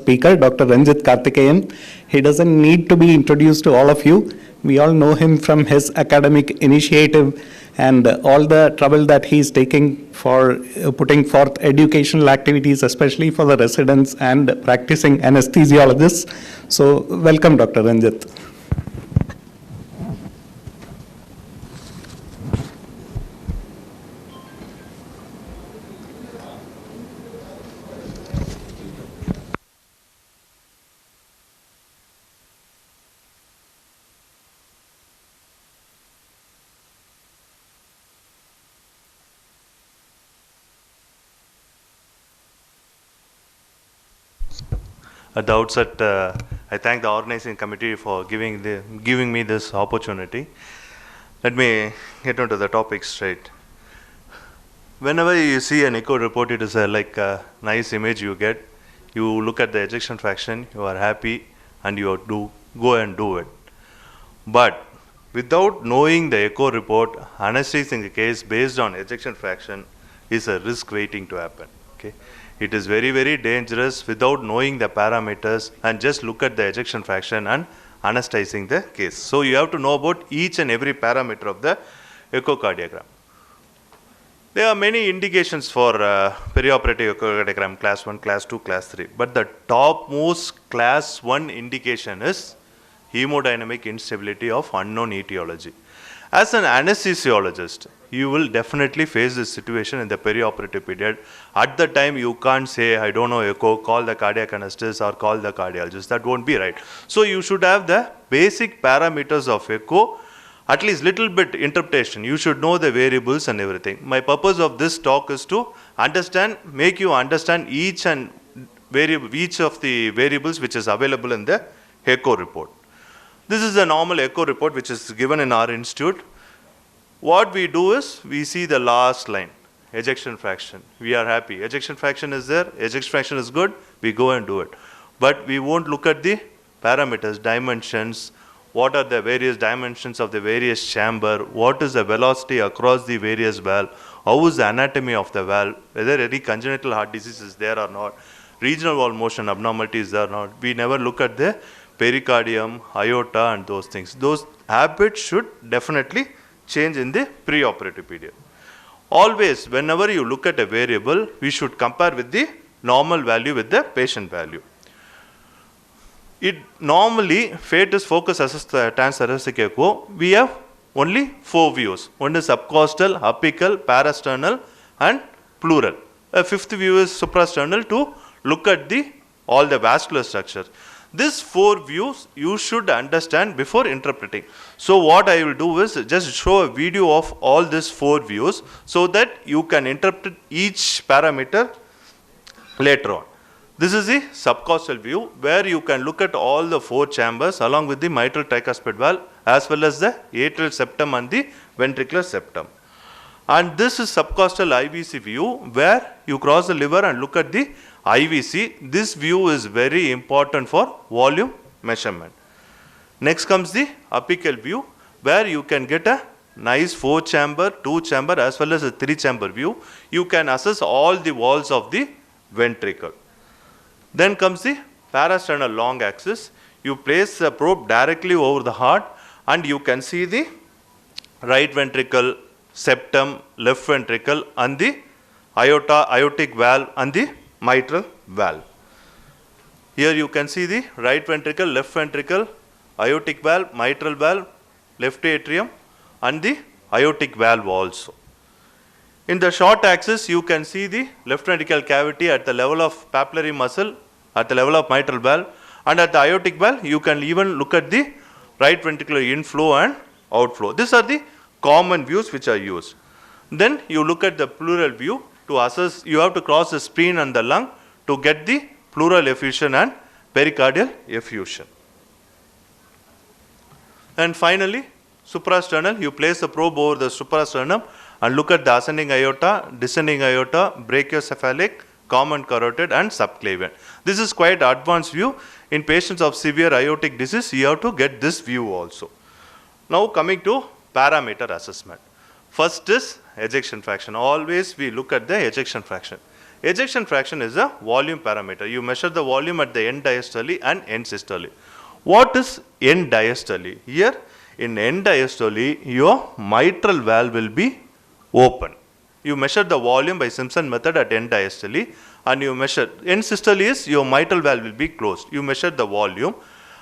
speaker, Dr. Ranjit Karthikeyan. He doesn't need to be introduced to all of you. We all know him from his academic initiative and all the trouble that he's taking for putting forth educational activities, especially for the residents and practicing anesthesiologists. So welcome, Dr. Ranjit. At the outset, I thank the organizing committee for giving me this opportunity. Let me get onto the topic straight. Whenever you see an echo report, it is like a nice image you get. You look at the ejection fraction, you are happy, and you go and do it. But without knowing the echo report, anesthetizing the case based on ejection fraction is a risk waiting to happen. Okay. It is very, very dangerous without knowing the parameters and just look at the ejection fraction and anesthetizing the case. So you have to know about each and every parameter of the echocardiogram. There are many indications for perioperative echocardiogram, class 1, class 2, class 3. But the topmost class 1 indication is hemodynamic instability of unknown etiology. As an anesthesiologist, you will definitely face this situation in the perioperative period. At the time, you can't say, I don't know echo, call the cardiac anesthetist or call the cardiologist. That won't be right. So you should have the basic parameters of echo, at least little bit interpretation. You should know the variables and everything. My purpose of this talk is to make you understand each of the variables which is available in the echo report. This is a normal echo report which is given in our institute. What we do is, we see the last line, ejection fraction. We are happy. Ejection fraction is there, ejection fraction is good, we go and do it. But we won't look at the parameters, dimensions, what are the various dimensions of the various chamber, what is the velocity across the various valve, how is the anatomy of the valve, whether any congenital heart disease is there or not, regional valve motion abnormality is there or not. We never look at the pericardium, aorta and those things. Those habits should definitely change in the preoperative period. Always, whenever you look at a variable, we should compare with the normal value with the patient value. It normally, fetus focus assist transthoracic echo, we have only 4 views. One is subcostal, apical, parasternal and pleural. A 5th view is suprasternal to look at all the vascular structure. These 4 views you should understand before interpreting. So what I will do is just show a video of all these 4 views so that you can interpret each parameter later on. This is the subcostal view where you can look at all the 4 chambers along with the mitral tricuspid valve as well as the atrial septum and the ventricular septum. And this is subcostal IVC view where you cross the liver and look at the IVC. This view is very important for volume measurement. Next comes the apical view where you can get a nice 4-chamber, 2-chamber as well as a 3-chamber view. You can assess all the walls of the ventricle. Then comes the parasternal long axis. You place the probe directly over the heart and you can see the right ventricle, septum, left ventricle and the aorta, aortic valve and the mitral valve. Here you can see the right ventricle, left ventricle, aortic valve, mitral valve, left atrium and the aortic valve also. In the short axis you can see the left ventricle cavity at the level of papillary muscle, at the level of mitral valve, and at the aortic valve you can even look at the right ventricular inflow and outflow. These are the common views which are used. Then you look at the pleural view. To assess, you have to cross the spleen and the lung to get the pleural effusion and pericardial effusion. And finally, suprasternal, you place the probe over the suprasternum and look at the ascending aorta, descending aorta, brachiocephalic, common carotid and subclavian. This is quite advanced view. In patients of severe aortic disease, you have to get this view also. Now coming to parameter assessment. First is ejection fraction. Always we look at the ejection fraction. Ejection fraction is a volume parameter. You measure the volume at the end diastole and end systole. What is end diastole? Here, in end diastole, your mitral valve will be open. You measure the volume by Simpson method at end diastole, and you measure end systole is your mitral valve will be closed. You measure the volume,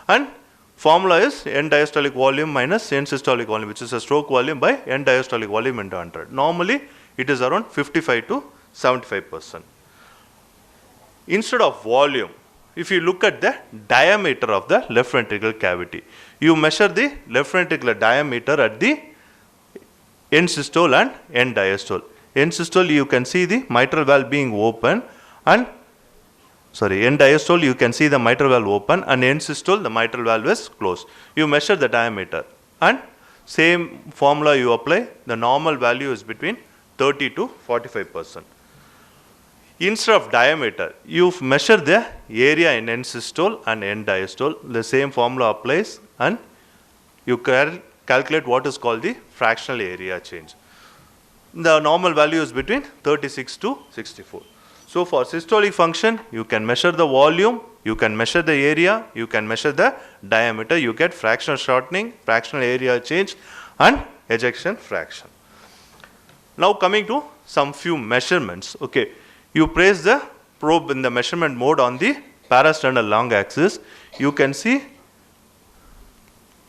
and formula is end diastolic volume minus end systolic volume, which is a stroke volume by end diastolic volume into 100. Normally, it is around 55 to 75%. Instead of volume, if you look at the diameter of the left ventricular cavity, you measure the left ventricular diameter at the end systole and end diastole. End systole, you can see the mitral valve being open, and end diastole, you can see the mitral valve open, and end systole, the mitral valve is closed. You measure the diameter, and same formula you apply. The normal value is between 30 to 45%. Instead of diameter, you measure the area in end systole and end diastole. The same formula applies, and you calculate what is called the fractional area change. The normal value is between 36 to 64. So for systolic function, you can measure the volume, you can measure the area, you can measure the diameter, you get fractional shortening, fractional area change, and ejection fraction. Now coming to some few measurements. Okay, you place the probe in the measurement mode on the parasternal long axis. You can see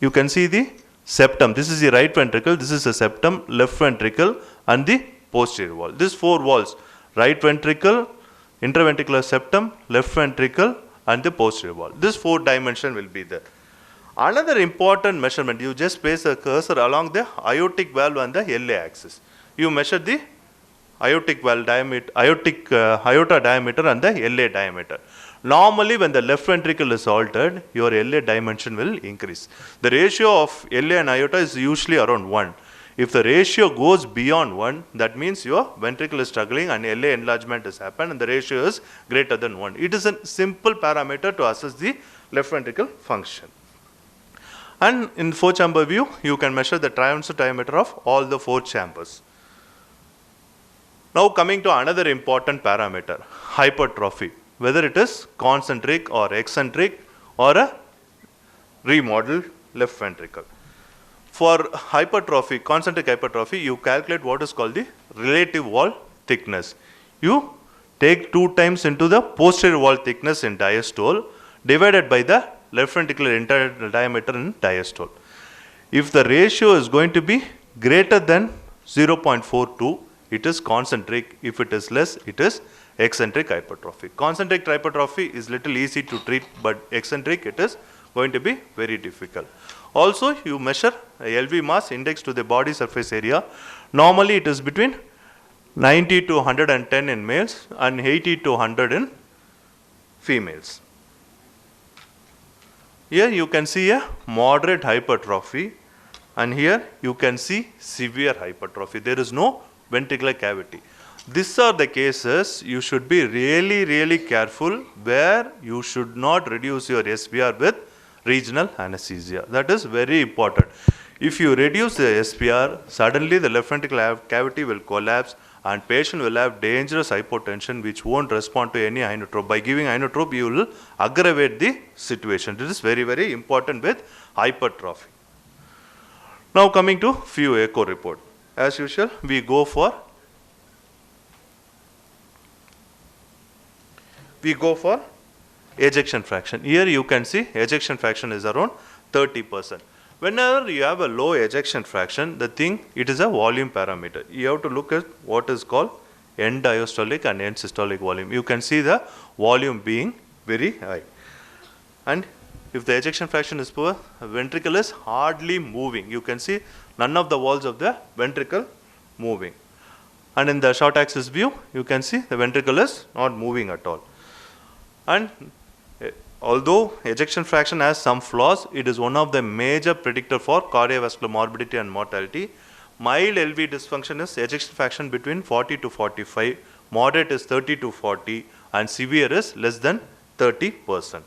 the septum. This is the right ventricle, this is the septum, left ventricle, and the posterior wall. These four walls, right ventricle, interventricular septum, left ventricle, and the posterior wall. This 4 dimension will be there. Another important measurement, you just place a cursor along the aortic valve and the LA axis. You measure the aortic valve diameter, aorta diameter and the LA diameter. Normally, when the left ventricle is altered, your LA dimension will increase. The ratio of LA and aorta is usually around 1. If the ratio goes beyond 1, that means your ventricle is struggling and LA enlargement has happened and the ratio is greater than 1. It is a simple parameter to assess the left ventricle function. And in 4-chamber view, you can measure the transverse diameter of all the 4 chambers. Now coming to another important parameter, hypertrophy, whether it is concentric or eccentric or a remodeled left ventricle. For hypertrophy, concentric hypertrophy, you calculate what is called the relative wall thickness. You take 2 times into the posterior wall thickness in diastole divided by the left ventricular internal diameter in diastole. If the ratio is going to be greater than 0.42, it is concentric. If it is less, it is eccentric hypertrophy. Concentric hypertrophy is little easy to treat, but eccentric, it is going to be very difficult. Also, you measure LV mass index to the body surface area. Normally, it is between 90 to 110 in males and 80 to 100 in females. Here you can see a moderate hypertrophy, and here you can see severe hypertrophy. There is no ventricular cavity. These are the cases you should be really careful, where you should not reduce your SPR with regional anesthesia. That is very important. If you reduce the SPR, suddenly the left ventricular cavity will collapse and patient will have dangerous hypotension which won't respond to any inotrope. By giving inotrope, you will aggravate the situation. This is very important with hypertrophy. Now coming to few echo report. As usual, we go for ejection fraction. Here you can see ejection fraction is around 30%. Whenever you have a low ejection fraction, it is a volume parameter. You have to look at what is called end diastolic and end systolic volume. You can see the volume being very high. And if the ejection fraction is poor, the ventricle is hardly moving. You can see none of the walls of the ventricle moving. And in the short axis view, you can see the ventricle is not moving at all. And although ejection fraction has some flaws, it is one of the major predictor for cardiovascular morbidity and mortality. Mild LV dysfunction is ejection fraction between 40 to 45, moderate is 30 to 40, and severe is less than 30%.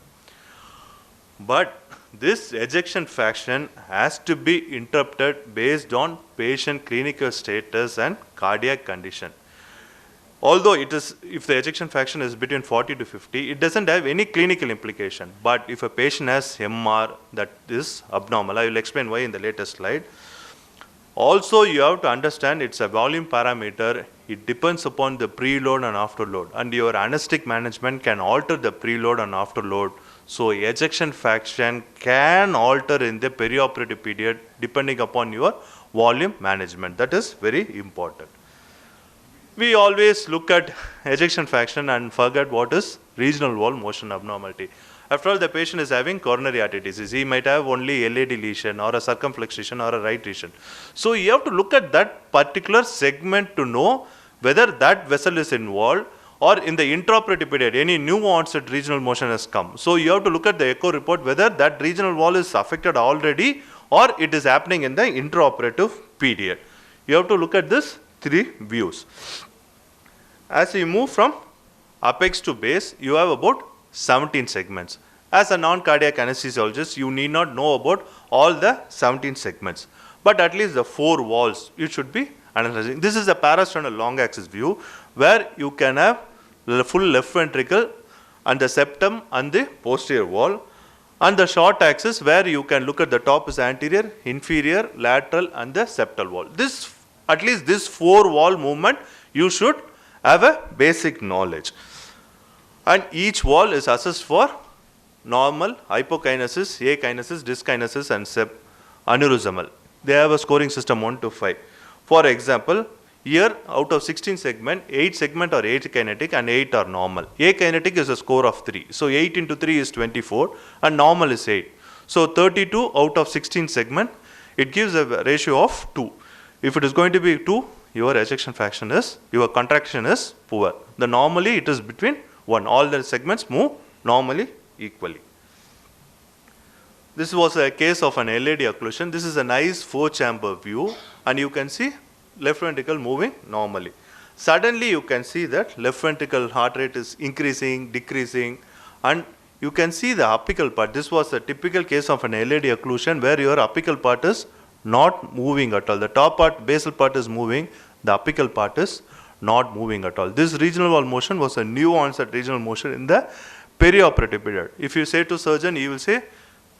But this ejection fraction has to be interpreted based on patient clinical status and cardiac condition. Although it is, if the ejection fraction is between 40 to 50, it doesn't have any clinical implication. But if a patient has MR, that is abnormal. I will explain why in the latest slide. Also, you have to understand it's a volume parameter. It depends upon the preload and afterload, and your anesthetic management can alter the preload and afterload. So ejection fraction can alter in the perioperative period depending upon your volume management. That is very important. We always look at ejection fraction and forget what is regional wall motion abnormality. After all, the patient is having coronary artery disease. He might have only LAD lesion or a circumflex lesion or a right lesion. So you have to look at that particular segment to know whether that vessel is involved, or in the intraoperative period, any new onset regional motion has come. So you have to look at the echo report whether that regional wall is affected already or it is happening in the intraoperative period. You have to look at this three views. As you move from apex to base, you have about 17 segments. As a non-cardiac anesthesiologist, you need not know about all the 17 segments, but at least the 4 walls you should be analyzing. This is a parasternal long axis view where you can have the full left ventricle and the septum and the posterior wall, and the short axis where you can look at the top is anterior, inferior, lateral and the septal wall. This, at least this 4 wall movement you should have a basic knowledge. And each wall is assessed for normal, hypokinesis, akinesis, dyskinesis and aneurysmal. They have a scoring system 1 to 5. For example, here out of 16 segment, 8 segment are akinetic and 8 are normal. Akinetic is a score of 3. So 8 into 3 is 24 and normal is 8. So 32 out of 16 segment, it gives a ratio of 2. If it is going to be 2, your ejection fraction is, your contraction is poor. The normally it is between 1. All the segments move normally equally. This was a case of an LAD occlusion. This is a nice 4-chamber view and you can see left ventricle moving normally. Suddenly you can see that left ventricle heart rate is increasing, decreasing, and you can see the apical part. This was a typical case of an LAD occlusion where your apical part is not moving at all. The top part, basal part is moving, the apical part is not moving at all. This regional wall motion was a new onset regional motion in the perioperative period. If you say to surgeon, he will say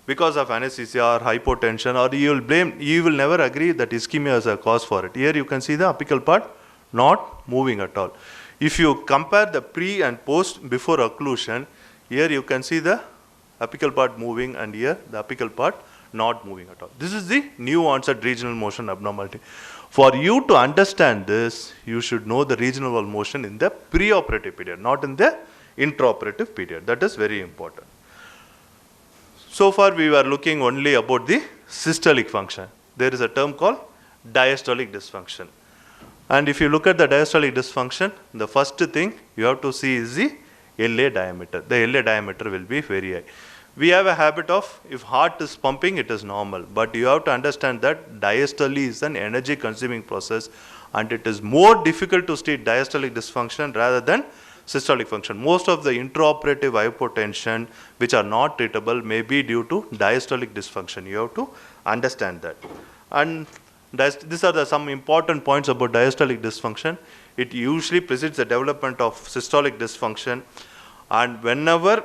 because of anesthesia or hypotension, or you will never agree that ischemia is a cause for it. Here you can see the apical part not moving at all. If you compare the pre and post before occlusion, here you can see the apical part moving and here the apical part not moving at all. This is the new onset regional motion abnormality. For you to understand this, you should know the regional wall motion in the preoperative period, not in the intraoperative period. That is very important. So far we were looking only about the systolic function. There is a term called diastolic dysfunction. And if you look at the diastolic dysfunction, the first thing you have to see is the LA diameter. The LA diameter will be very high. We have a habit of, if heart is pumping, it is normal. But you have to understand that diastole is an energy consuming process and it is more difficult to state diastolic dysfunction rather than systolic function. Most of the intraoperative hypotension which are not treatable may be due to diastolic dysfunction. You have to understand that. And these are some important points about diastolic dysfunction. It usually precedes the development of systolic dysfunction, and whenever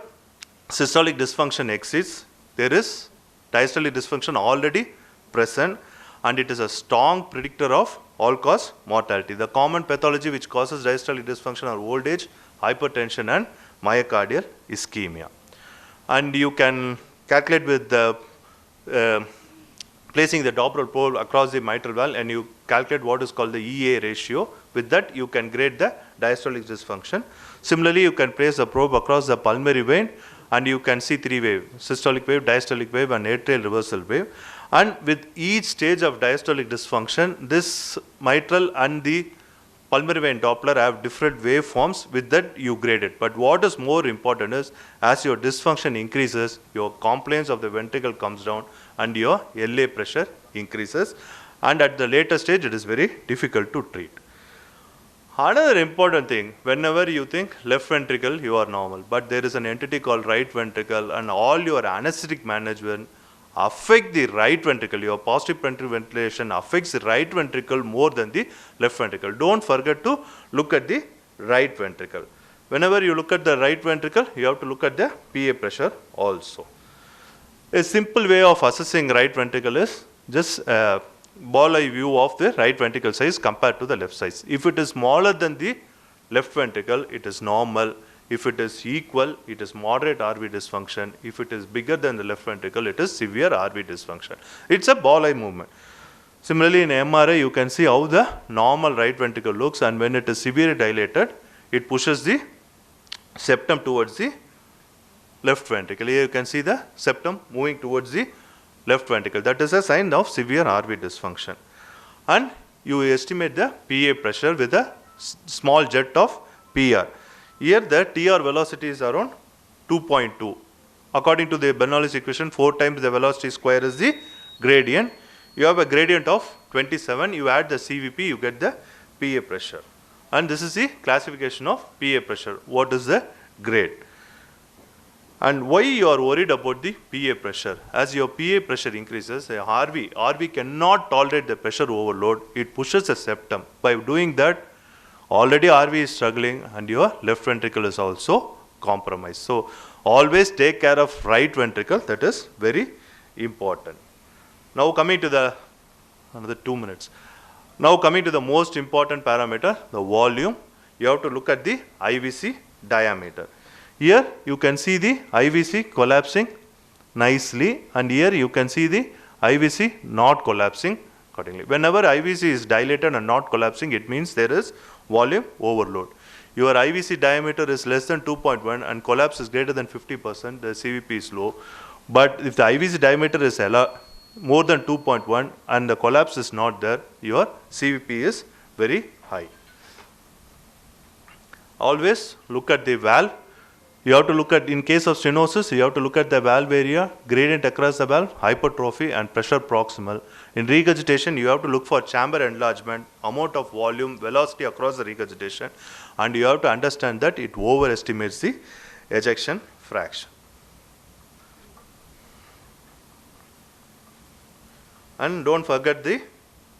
systolic dysfunction exists, there is diastolic dysfunction already present, and it is a strong predictor of all-cause mortality. The common pathology which causes diastolic dysfunction are old age, hypertension and myocardial ischemia. And you can calculate with the placing the Doppler probe across the mitral valve, and you calculate what is called the EA ratio. With that you can grade the diastolic dysfunction. Similarly, you can place the probe across the pulmonary vein and you can see 3 waves: systolic wave, diastolic wave and atrial reversal wave. And with each stage of diastolic dysfunction, this mitral and the pulmonary vein Doppler have different waveforms. With that you grade it. But what is more important is, as your dysfunction increases, your compliance of the ventricle comes down and your LA pressure increases, and at the later stage it is very difficult to treat. Another important thing, whenever you think left ventricle, you are normal, but there is an entity called right ventricle, and all your anesthetic management affect the right ventricle. Your positive ventricular ventilation affects the right ventricle more than the left ventricle. Don't forget to look at the right ventricle. Whenever you look at the right ventricle, you have to look at the PA pressure also. A simple way of assessing right ventricle is just a ball eye view of the right ventricle size compared to the left size. If it is smaller than the left ventricle, it is normal. If it is equal, it is moderate RV dysfunction. If it is bigger than the left ventricle, it is severe RV dysfunction. It's a ball eye movement. Similarly, in MRI, you can see how the normal right ventricle looks, and when it is severely dilated, it pushes the septum towards the left ventricle. Here you can see the septum moving towards the left ventricle. That is a sign of severe RV dysfunction. And you estimate the PA pressure with a small jet of PR. Here the TR velocity is around 2.2. According to the Bernoulli's equation, 4 times the velocity square is the gradient. You have a gradient of 27. You add the CVP, you get the PA pressure. And this is the classification of PA pressure. What is the grade? And why you are worried about the PA pressure? As your PA pressure increases, RV cannot tolerate the pressure overload. It pushes the septum. By doing that, already RV is struggling and your left ventricle is also compromised. So always take care of right ventricle. That is very important. Now coming to the, another 2 minutes. Now coming to the most important parameter, the volume. You have to look at the IVC diameter. Here you can see the IVC collapsing nicely, and here you can see the IVC not collapsing accordingly. Whenever IVC is dilated and not collapsing, it means there is volume overload. Your IVC diameter is less than 2.1 and collapse is greater than 50%, the CVP is low. But if the IVC diameter is more than 2.1 and the collapse is not there, your CVP is very high. Always look at the valve. You have to look at, in case of stenosis, you have to look at the valve area, gradient across the valve, hypertrophy and pressure proximal. In regurgitation, you have to look for chamber enlargement, amount of volume, velocity across the regurgitation, and you have to understand that it overestimates the ejection fraction. And don't forget the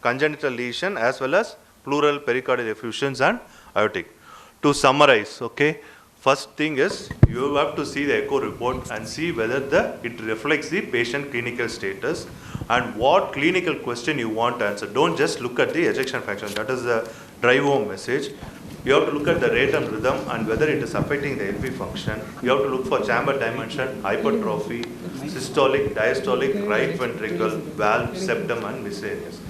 congenital lesion as well as pleural pericardial effusions and aortic. To summarize, okay, first thing is you have to see the echo report and see whether it reflects the patient clinical status and what clinical question you want to answer. Don't just look at the ejection fraction. That is the drive home message. You have to look at the rate and rhythm and whether it is affecting the LV function. You have to look for chamber dimension, hypertrophy, systolic, diastolic, right ventricle, valve, septum and miscellaneous.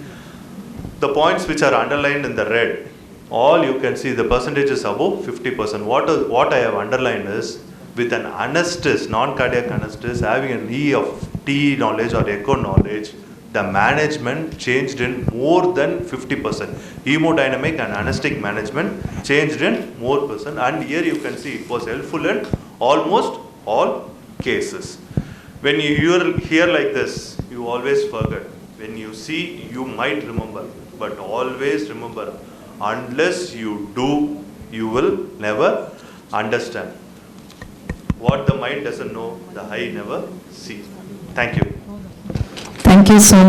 The points which are underlined in the red, all you can see the percentage is above 50%. What I have underlined is with an anesthetist, non-cardiac anesthetist, having an E of T knowledge or echo knowledge, the management changed in more than 50%. Hemodynamic and anesthetic management changed in more percent. And here you can see it was helpful in almost all cases. When you hear like this, you always forget. When you see, you might remember. But always remember, unless you do, you will never understand. What the mind doesn't know, the eye never sees. Thank you. Thank you so much.